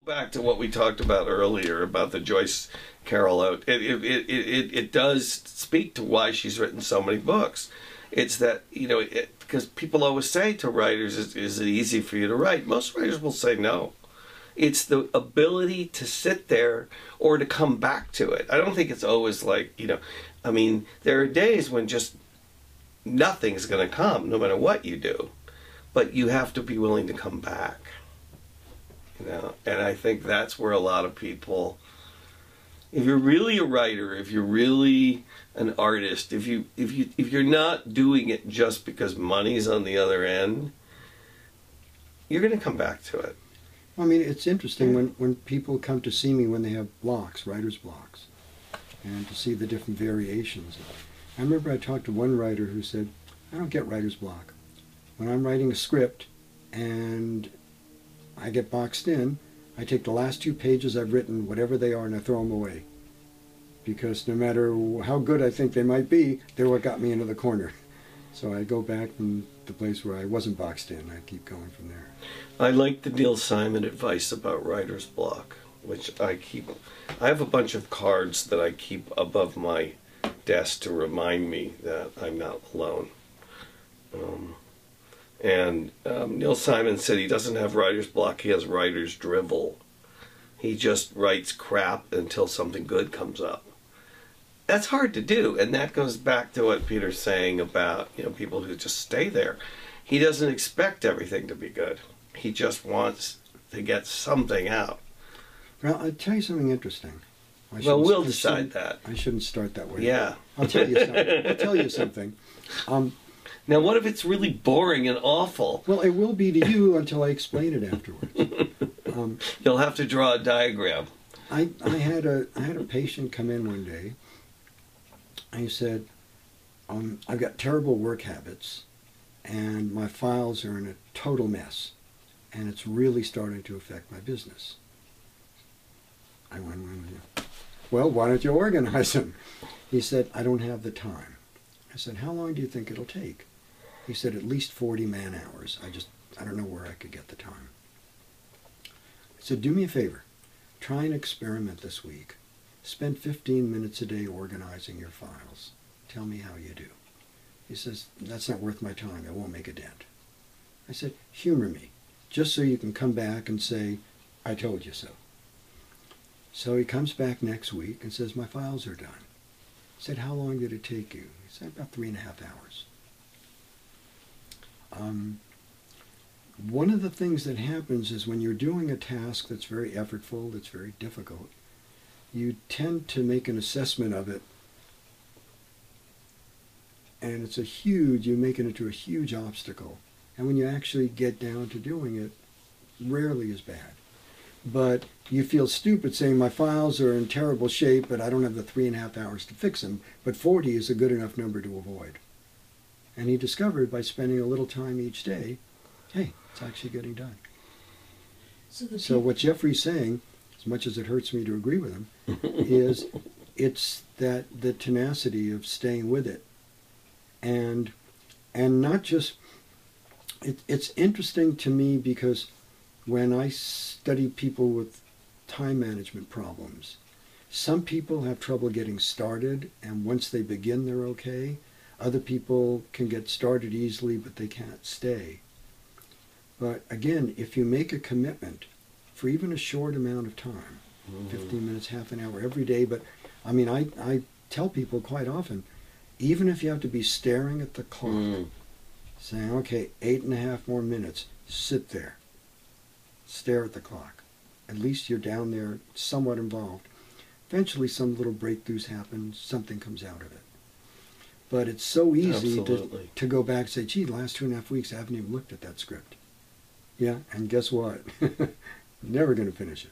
Back to what we talked about earlier about the Joyce Carol out. It does speak to why she's written so many books. It's that, you know, because people always say to writers, is it easy for you to write? Most writers will say no. It's the ability to sit there or to come back to it. I don't think it's always like, you know, I mean, there are days when just nothing's going to come, no matter what you do. But you have to be willing to come back. You know, and I think that's where a lot of people, if you're really a writer, if you're really an artist, if you're not doing it just because money's on the other end, you're going to come back to it. I mean, it's interesting when people come to see me when they have blocks, writer's blocks, and to see the different variations. I remember I talked to one writer who said, I don't get writer's block. When I'm writing a script and I get boxed in, I take the last 2 pages I've written, whatever they are, and I throw them away. Because no matter how good I think they might be, they're what got me into the corner. So I go back from the place where I wasn't boxed in. I keep going from there. I like the Neil Simon advice about writer's block, which I have a bunch of cards that I keep above my desk to remind me that I'm not alone. Neil Simon said he doesn't have writer's block, he has writer's drivel. He just writes crap until something good comes up. That's hard to do, and that goes back to what Peter's saying about, you know, people who just stay there. He doesn't expect everything to be good. He just wants to get something out. Well, I'll tell you something interesting. Well, we'll decide that. I shouldn't start that way. Yeah. I'll tell you something. I'll tell you something. Now, what if it's really boring and awful? Well, it will be to you until I explain it afterwards. You'll have to draw a diagram. I had a patient come in one day. And he said, I've got terrible work habits, and my files are in a total mess, and it's really starting to affect my business. I went, well, why don't you organize them? He said, I don't have the time. I said, how long do you think it'll take? He said, at least 40 man-hours. I don't know where I could get the time. I said, do me a favor. Try an experiment this week. Spend 15 minutes a day organizing your files. Tell me how you do. He says, that's not worth my time. It won't make a dent. I said, humor me, just so you can come back and say, I told you so. So he comes back next week and says, my files are done. I said, how long did it take you? He said, about 3.5 hours. One of the things that happens is when you're doing a task that's very effortful, that's very difficult, you tend to make an assessment of it, and you make it into a huge obstacle. And when you actually get down to doing it, rarely is bad. But you feel stupid saying my files are in terrible shape, but I don't have the 3.5 hours to fix them. But 40 is a good enough number to avoid. And he discovered by spending a little time each day, hey, it's actually getting done. So what Jeffrey's saying, as much as it hurts me to agree with him, is it's that the tenacity of staying with it. And not just, it's interesting to me because when I study people with time management problems, some people have trouble getting started, and once they begin, they're okay. Other people can get started easily, but they can't stay. But again, if you make a commitment for even a short amount of time, 15 minutes, half an hour every day, but I mean, I tell people quite often, even if you have to be staring at the clock, saying, okay, 8.5 more minutes, sit there. Stare at the clock. At least you're down there somewhat involved. Eventually some little breakthroughs happen, something comes out of it. But it's so easy to go back and say, gee, the last 2.5 weeks I haven't even looked at that script. Yeah, and guess what? Never going to finish it.